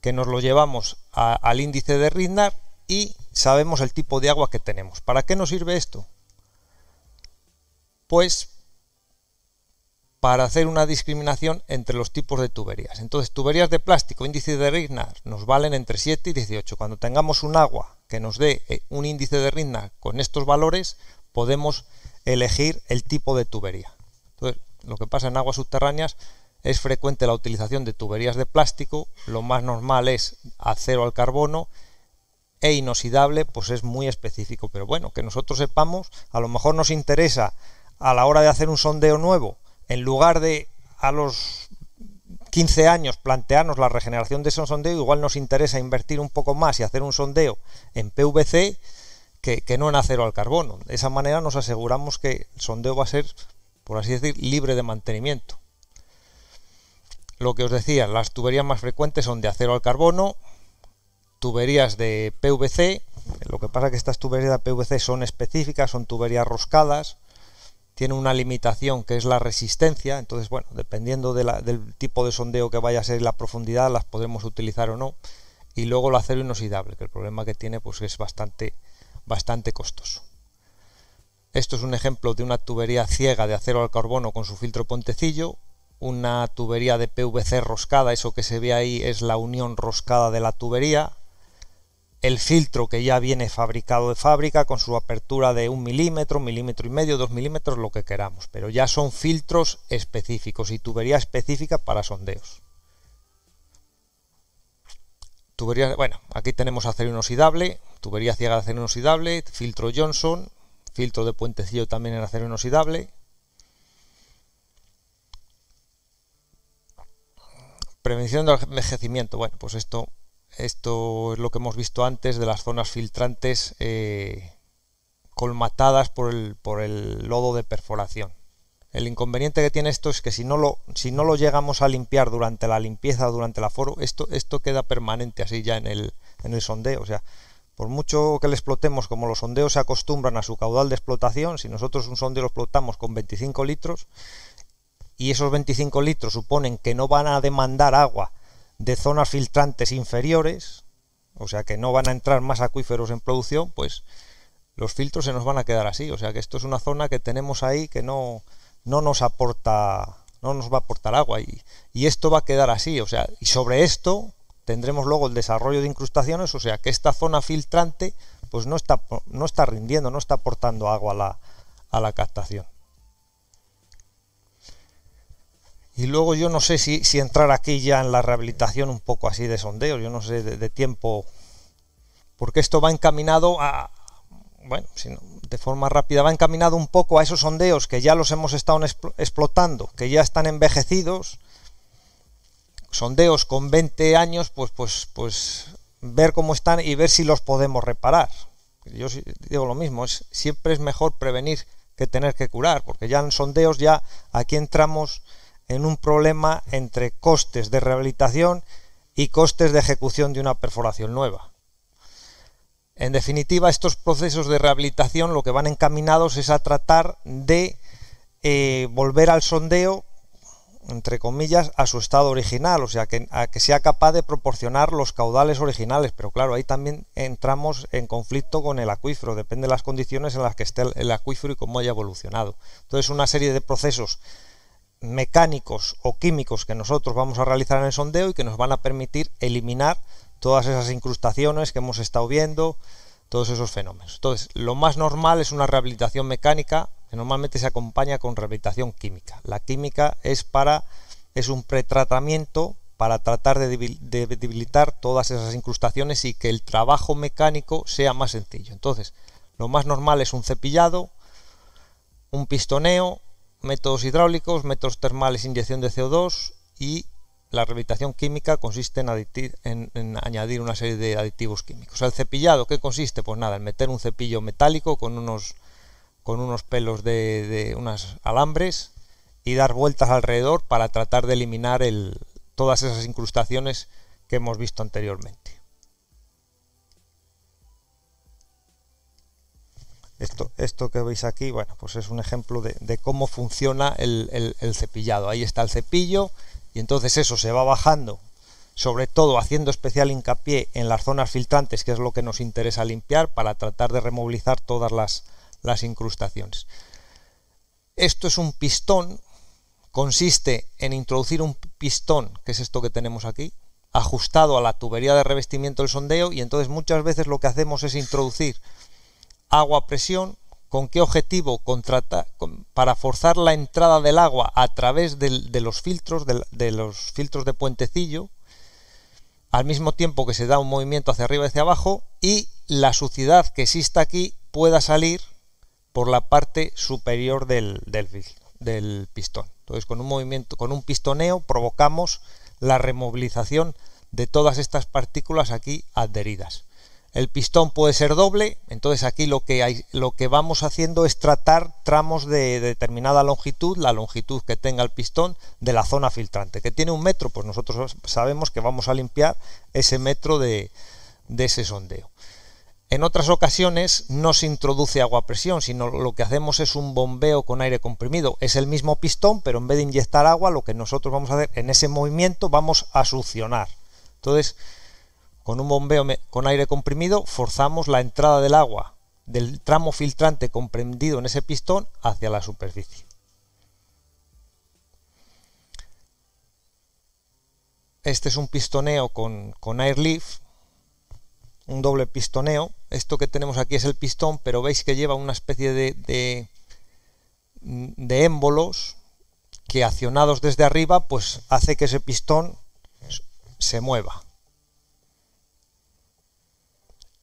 que nos lo llevamos al índice de Ridnar y sabemos el tipo de agua que tenemos. ¿Para qué nos sirve esto? Pues para hacer una discriminación entre los tipos de tuberías. Entonces, tuberías de plástico, índice de Ridnar, nos valen entre 7 y 18. Cuando tengamos un agua que nos dé un índice de Ridnar con estos valores, podemos elegir el tipo de tubería. Entonces, lo que pasa en aguas subterráneas, es frecuente la utilización de tuberías de plástico, lo más normal es acero al carbono, e inoxidable, pues es muy específico. Pero bueno, que nosotros sepamos, a lo mejor nos interesa a la hora de hacer un sondeo nuevo, en lugar de a los 15 años plantearnos la regeneración de ese sondeo, igual nos interesa invertir un poco más y hacer un sondeo en PVC que no en acero al carbono. De esa manera nos aseguramos que el sondeo va a ser, por así decir, libre de mantenimiento. Lo que os decía, las tuberías más frecuentes son de acero al carbono, tuberías de PVC. Lo que pasa es que estas tuberías de PVC son específicas, son tuberías roscadas, tienen una limitación que es la resistencia. Entonces, bueno, dependiendo del tipo de sondeo que vaya a ser y la profundidad, las podremos utilizar o no. Y luego el acero inoxidable, que el problema que tiene pues es bastante costoso. Esto es un ejemplo de una tubería ciega de acero al carbono con su filtro puentecillo, una tubería de PVC roscada. Eso que se ve ahí es la unión roscada de la tubería, el filtro que ya viene fabricado de fábrica con su apertura de 1 milímetro, 1,5 milímetros, 2 milímetros, lo que queramos, pero ya son filtros específicos y tubería específica para sondeos. Tubería, bueno, aquí tenemos acero inoxidable, tubería ciega de acero inoxidable, filtro Johnson, filtro de puentecillo también en acero inoxidable. Prevención del envejecimiento. Bueno, pues esto es lo que hemos visto antes de las zonas filtrantes colmatadas por el lodo de perforación. El inconveniente que tiene esto es que si no lo llegamos a limpiar durante la limpieza, durante el aforo, esto queda permanente así ya en el sondeo. O sea, por mucho que le explotemos, como los sondeos se acostumbran a su caudal de explotación, si nosotros un sondeo lo explotamos con 25 litros y esos 25 litros suponen que no van a demandar agua de zonas filtrantes inferiores, o sea que no van a entrar más acuíferos en producción, pues los filtros se nos van a quedar así. O sea que esto es una zona que tenemos ahí que no nos va a aportar agua, y esto va a quedar así. O sea, y sobre esto tendremos luego el desarrollo de incrustaciones. O sea que esta zona filtrante pues no está rindiendo, no está aportando agua a la captación. Y luego yo no sé si entrar aquí ya en la rehabilitación un poco así de sondeo, yo no sé de tiempo, porque esto va encaminado a, bueno, de forma rápida, va encaminado un poco a esos sondeos que ya los hemos estado explotando, que ya están envejecidos, sondeos con 20 años, pues ver cómo están y ver si los podemos reparar. Yo digo lo mismo, siempre es mejor prevenir que tener que curar, porque ya en sondeos ya aquí entramos en un problema entre costes de rehabilitación y costes de ejecución de una perforación nueva. En definitiva, estos procesos de rehabilitación lo que van encaminados es a tratar de volver al sondeo, entre comillas, a su estado original, o sea, a que sea capaz de proporcionar los caudales originales. Pero claro, ahí también entramos en conflicto con el acuífero, depende de las condiciones en las que esté el acuífero y cómo haya evolucionado. Entonces, una serie de procesos mecánicos o químicos que nosotros vamos a realizar en el sondeo y que nos van a permitir eliminar todas esas incrustaciones que hemos estado viendo, todos esos fenómenos. Entonces, lo más normal es una rehabilitación mecánica, que normalmente se acompaña con rehabilitación química. La química es un pretratamiento para tratar de debilitar todas esas incrustaciones y que el trabajo mecánico sea más sencillo. Entonces, lo más normal es un cepillado, un pistoneo, métodos hidráulicos, métodos termales, inyección de CO2, y la rehabilitación química consiste en añadir una serie de aditivos químicos. El cepillado, ¿qué consiste? Pues nada, en meter un cepillo metálico con unos pelos de unos alambres y dar vueltas alrededor para tratar de eliminar todas esas incrustaciones que hemos visto anteriormente. Esto que veis aquí, bueno, pues es un ejemplo de cómo funciona el cepillado. Ahí está el cepillo, y entonces eso se va bajando, sobre todo haciendo especial hincapié en las zonas filtrantes, que es lo que nos interesa limpiar, para tratar de removilizar todas las incrustaciones. Esto es un pistón, consiste en introducir un pistón, que es esto que tenemos aquí, ajustado a la tubería de revestimiento del sondeo, y entonces muchas veces lo que hacemos es introducir agua a presión. ¿Con qué objetivo? Para forzar la entrada del agua a través de los filtros de puentecillo, al mismo tiempo que se da un movimiento hacia arriba y hacia abajo, y la suciedad que exista aquí pueda salir por la parte superior del pistón. Entonces, con un pistoneo provocamos la removilización de todas estas partículas aquí adheridas. El pistón puede ser doble, entonces aquí lo que vamos haciendo es tratar tramos de determinada longitud, la longitud que tenga el pistón de la zona filtrante. Que tiene 1 metro, pues nosotros sabemos que vamos a limpiar ese metro de ese sondeo. En otras ocasiones no se introduce agua a presión, sino lo que hacemos es un bombeo con aire comprimido. Es el mismo pistón, pero en vez de inyectar agua, lo que nosotros vamos a hacer en ese movimiento, vamos a succionar. Entonces, con un bombeo con aire comprimido, forzamos la entrada del agua del tramo filtrante comprendido en ese pistón hacia la superficie. Este es un pistoneo con airlift, un doble pistoneo. Esto que tenemos aquí es el pistón, pero veis que lleva una especie de émbolos que, accionados desde arriba, pues hace que ese pistón se mueva.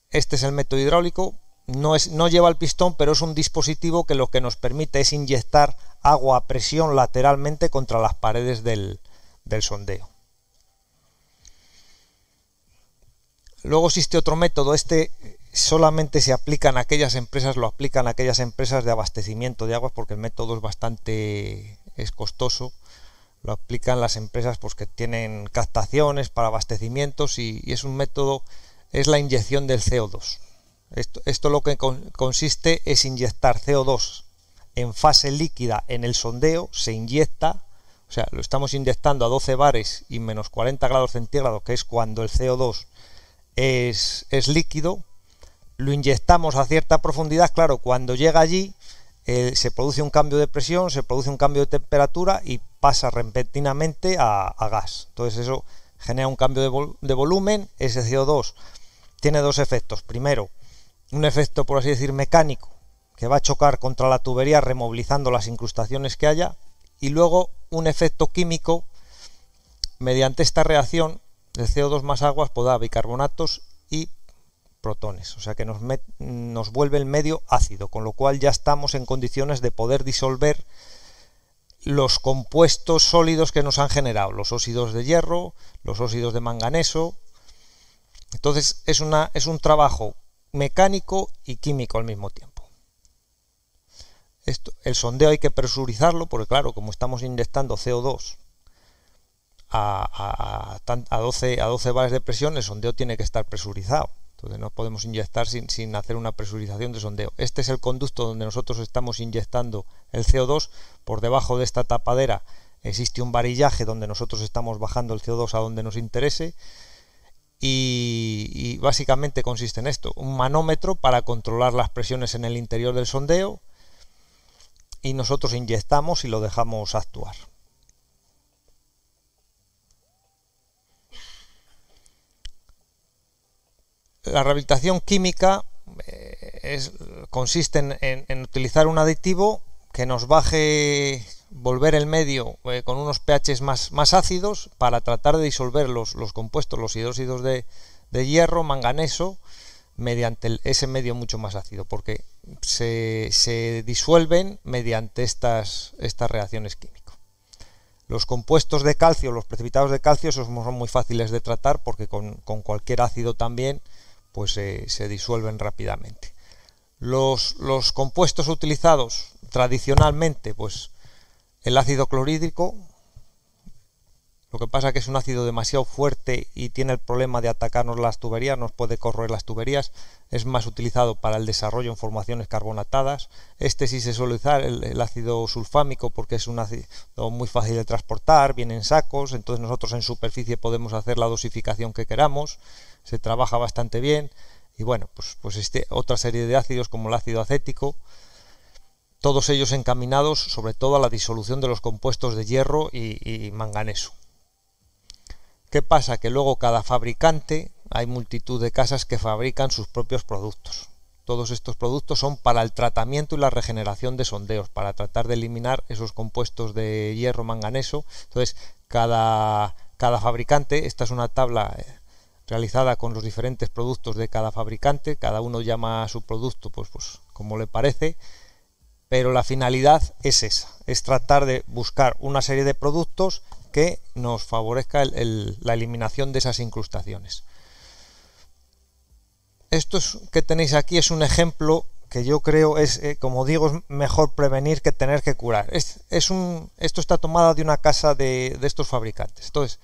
Este es el método hidráulico. No lleva el pistón, pero es un dispositivo que lo que nos permite es inyectar agua a presión lateralmente contra las paredes del sondeo. Luego existe otro método. Este solamente se aplica en aquellas empresas, lo aplican aquellas empresas de abastecimiento de aguas, porque el método es costoso. Lo aplican las empresas pues que tienen captaciones para abastecimientos, y es un método, es la inyección del CO2. Esto lo que consiste es inyectar CO2 en fase líquida en el sondeo. Se inyecta, o sea, lo estamos inyectando a 12 bares y menos 40 grados centígrados, que es cuando el CO2 es líquido. Lo inyectamos a cierta profundidad. Claro, cuando llega allí se produce un cambio de presión, se produce un cambio de temperatura y pasa repentinamente a gas. Entonces eso genera un cambio de volumen. Ese CO2 tiene dos efectos. Primero, un efecto, por así decir, mecánico, que va a chocar contra la tubería removilizando las incrustaciones que haya, y luego un efecto químico. Mediante esta reacción el CO2 más aguas pues da bicarbonatos y protones, o sea que nos vuelve el medio ácido, con lo cual ya estamos en condiciones de poder disolver los compuestos sólidos que nos han generado, los óxidos de hierro, los óxidos de manganeso. Entonces es un trabajo mecánico y químico al mismo tiempo. El sondeo hay que presurizarlo, porque claro, como estamos inyectando CO2 a 12 bares de presión, el sondeo tiene que estar presurizado. Entonces no podemos inyectar sin hacer una presurización de sondeo. Este es el conducto donde nosotros estamos inyectando el CO2. Por debajo de esta tapadera existe un varillaje donde nosotros estamos bajando el CO2 a donde nos interese. Y básicamente consiste en esto: un manómetro para controlar las presiones en el interior del sondeo, y nosotros inyectamos y lo dejamos actuar. La rehabilitación química consiste en utilizar un aditivo que nos volver el medio con unos pHs más ácidos, para tratar de disolver los compuestos, los hidróxidos de hierro, manganeso, mediante ese medio mucho más ácido, porque se disuelven mediante estas reacciones químicas. Los compuestos de calcio, los precipitados de calcio, esos son muy fáciles de tratar, porque con cualquier ácido también pues se disuelven rápidamente. Los compuestos utilizados tradicionalmente, pues el ácido clorhídrico. Lo que pasa es que es un ácido demasiado fuerte y tiene el problema de atacarnos las tuberías, nos puede corroer las tuberías. Es más utilizado para el desarrollo en formaciones carbonatadas. Este sí se suele usar, el ácido sulfámico, porque es un ácido muy fácil de transportar, viene en sacos, entonces nosotros en superficie podemos hacer la dosificación que queramos, se trabaja bastante bien. Y bueno, pues otra serie de ácidos como el ácido acético, todos ellos encaminados sobre todo a la disolución de los compuestos de hierro y manganeso. ¿Qué pasa? Que luego cada fabricante, hay multitud de casas que fabrican sus propios productos. Todos estos productos son para el tratamiento y la regeneración de sondeos, para tratar de eliminar esos compuestos de hierro, manganeso. Entonces, cada fabricante, esta es una tabla realizada con los diferentes productos de cada fabricante, cada uno llama a su producto pues como le parece, pero la finalidad es esa, es tratar de buscar una serie de productos que nos favorezca la eliminación de esas incrustaciones. Esto que tenéis aquí es un ejemplo que yo creo es, como digo, es mejor prevenir que tener que curar. Esto está tomado de una casa de estos fabricantes. Entonces,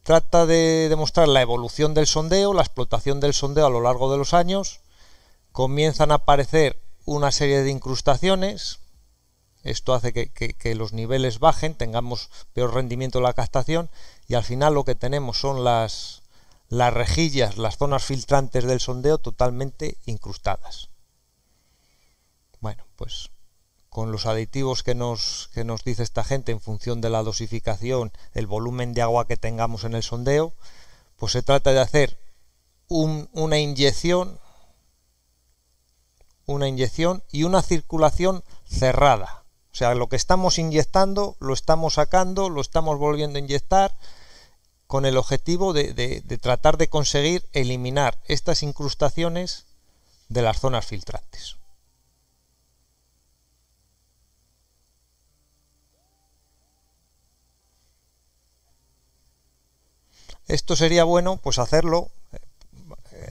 trata de demostrar la evolución del sondeo, la explotación del sondeo a lo largo de los años. Comienzan a aparecer una serie de incrustaciones. Esto hace que los niveles bajen, tengamos peor rendimiento de la captación, y al final lo que tenemos son las rejillas, las zonas filtrantes del sondeo totalmente incrustadas. Bueno, pues con los aditivos que nos dice esta gente en función de la dosificación, el volumen de agua que tengamos en el sondeo, pues se trata de hacer una inyección y una circulación cerrada. O sea, lo que estamos inyectando, lo estamos sacando, lo estamos volviendo a inyectar, con el objetivo de tratar de conseguir eliminar estas incrustaciones de las zonas filtrantes. Esto sería bueno pues hacerlo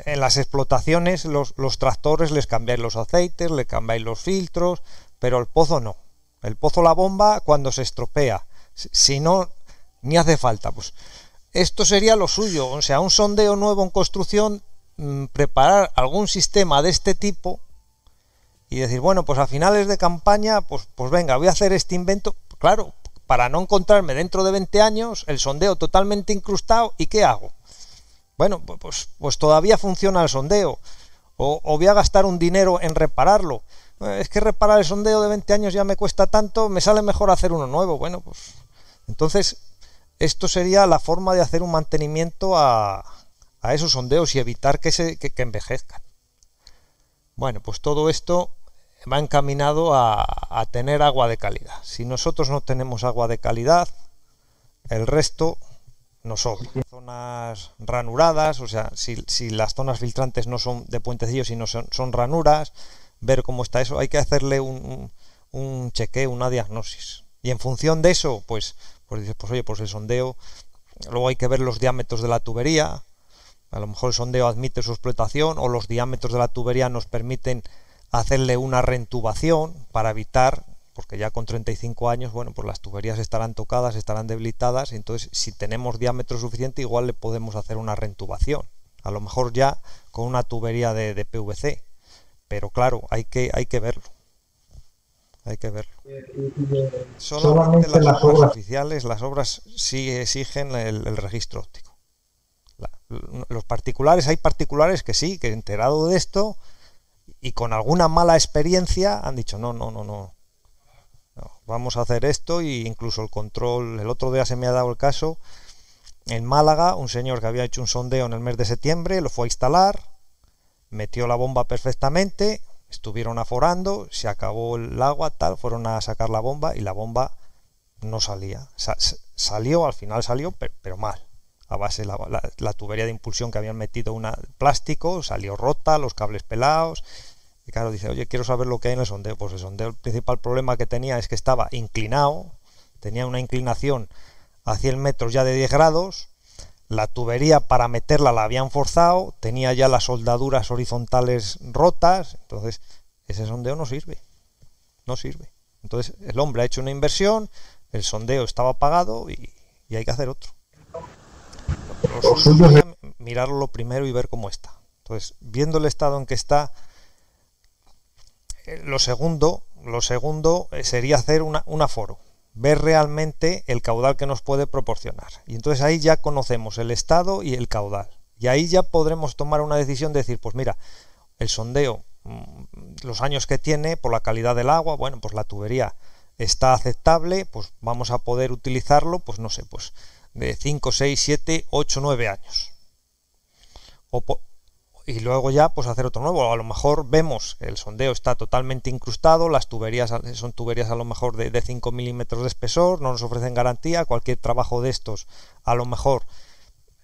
en las explotaciones. Los tractores les cambiáis los aceites, le cambiáis los filtros, pero el pozo no. El pozo, la bomba, cuando se estropea, si no, ni hace falta. Pues esto sería lo suyo. O sea, un sondeo nuevo en construcción, preparar algún sistema de este tipo y decir, bueno, pues a finales de campaña, pues venga, voy a hacer este invento. Claro, para no encontrarme dentro de 20 años el sondeo totalmente incrustado. ¿Y qué hago? Bueno, pues todavía funciona el sondeo, o voy a gastar un dinero en repararlo. Es que reparar el sondeo de 20 años ya me cuesta tanto, me sale mejor hacer uno nuevo. Bueno, pues entonces esto sería la forma de hacer un mantenimiento a esos sondeos y evitar que envejezcan. Bueno, pues todo esto va encaminado a tener agua de calidad. Si nosotros no tenemos agua de calidad, el resto nos sobra. Zonas ranuradas, o sea, si las zonas filtrantes no son de puentecillos, sino son ranuras, ver cómo está eso, hay que hacerle un chequeo, una diagnosis. Y en función de eso, pues dices, pues oye, pues el sondeo, luego hay que ver los diámetros de la tubería. A lo mejor el sondeo admite su explotación, o los diámetros de la tubería nos permiten hacerle una reentubación para evitar, porque ya con 35 años, bueno, pues las tuberías estarán tocadas, estarán debilitadas, y entonces si tenemos diámetro suficiente, igual le podemos hacer una reentubación, a lo mejor ya con una tubería de PVC, pero claro, hay que verlo. Hay que verlo. Solamente las obras oficiales, las obras sí exigen el registro óptico. Los particulares, hay particulares que sí, que enterado de esto y con alguna mala experiencia han dicho no, vamos a hacer esto. Y incluso el control, el otro día se me ha dado el caso en Málaga, un señor que había hecho un sondeo en el mes de septiembre, lo fue a instalar, metió la bomba perfectamente, estuvieron aforando, se acabó el agua, tal, fueron a sacar la bomba y la bomba no salía. Salió, al final salió, pero mal. A base la tubería de impulsión que habían metido plástico, salió rota, los cables pelados. Y claro, dice, oye, quiero saber lo que hay en el sondeo. Pues el sondeo, el principal problema que tenía es que estaba inclinado, tenía una inclinación a 100 metros ya de 10 grados, la tubería para meterla la habían forzado, tenía ya las soldaduras horizontales rotas, entonces ese sondeo no sirve. Entonces el hombre ha hecho una inversión, el sondeo estaba pagado y hay que hacer otro. Lo suyo es mirarlo primero y ver cómo está. Entonces, viendo el estado en que está, lo segundo sería hacer un aforo, ver realmente el caudal que nos puede proporcionar. Y entonces ahí ya conocemos el estado y el caudal. Y ahí ya podremos tomar una decisión de decir, pues mira, el sondeo, los años que tiene, por la calidad del agua, bueno, pues la tubería está aceptable, pues vamos a poder utilizarlo, pues no sé, pues de 5, 6, 7, 8, 9 años. Y luego ya pues hacer otro nuevo. A lo mejor vemos que el sondeo está totalmente incrustado, las tuberías son tuberías a lo mejor de 5 milímetros de espesor, no nos ofrecen garantía. Cualquier trabajo de estos, a lo mejor,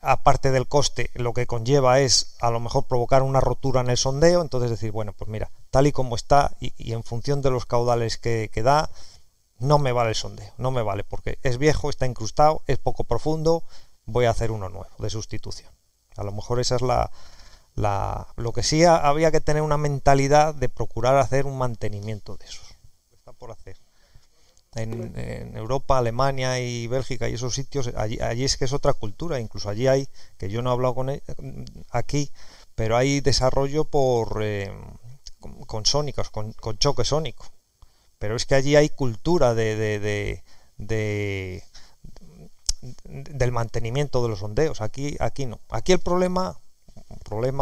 aparte del coste, lo que conlleva es a lo mejor provocar una rotura en el sondeo. Entonces decir, bueno, pues mira, tal y como está y en función de los caudales que da, no me vale el sondeo, no me vale porque es viejo, está incrustado, es poco profundo, voy a hacer uno nuevo de sustitución. A lo mejor esa es lo que sí había que tener una mentalidad de procurar hacer un mantenimiento de esos. Está por hacer. En Europa, Alemania y Bélgica y esos sitios, allí es que es otra cultura, incluso allí hay, que yo no he hablado aquí, pero hay desarrollo con sónicos, con choque sónico. Pero es que allí hay cultura del mantenimiento de los sondeos. Aquí no. Aquí el problema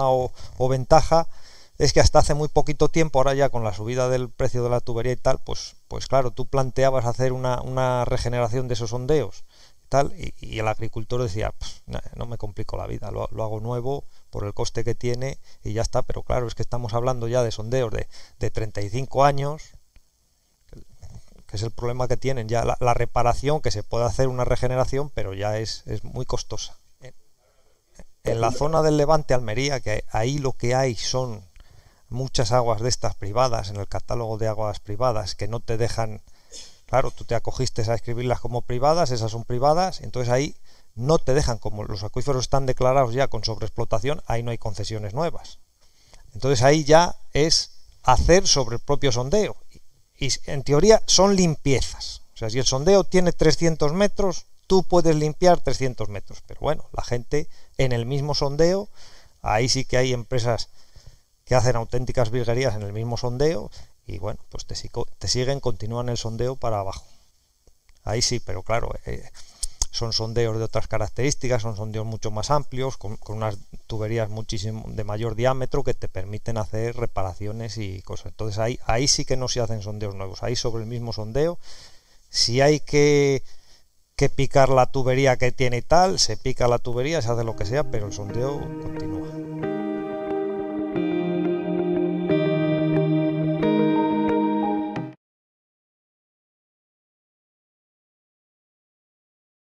o ventaja es que hasta hace muy poquito tiempo, ahora ya con la subida del precio de la tubería y tal, pues claro, tú planteabas hacer una regeneración de esos sondeos y tal, y el agricultor decía, pues, no me complico la vida, lo hago nuevo por el coste que tiene y ya está. Pero claro, es que estamos hablando ya de sondeos de 35 años, que es el problema que tienen ya, la reparación, que se puede hacer una regeneración, pero ya es muy costosa. En la zona del Levante, Almería, que ahí lo que hay son muchas aguas de estas privadas, en el catálogo de aguas privadas, que no te dejan, claro, tú te acogiste a escribirlas como privadas, esas son privadas, entonces ahí no te dejan, como los acuíferos están declarados ya con sobreexplotación, ahí no hay concesiones nuevas. Entonces ahí ya es hacer sobre el propio sondeo. Y en teoría son limpiezas. O sea, si el sondeo tiene 300 metros, tú puedes limpiar 300 metros. Pero bueno, la gente en el mismo sondeo, ahí sí que hay empresas que hacen auténticas virguerías en el mismo sondeo y bueno, pues te siguen, continúan el sondeo para abajo. Ahí sí, pero claro, son sondeos de otras características, son sondeos mucho más amplios, con unas tuberías muchísimo de mayor diámetro que te permiten hacer reparaciones y cosas. Entonces ahí sí que no se hacen sondeos nuevos, ahí sobre el mismo sondeo, si hay que picar la tubería que tiene y tal, se pica la tubería, se hace lo que sea, pero el sondeo continúa.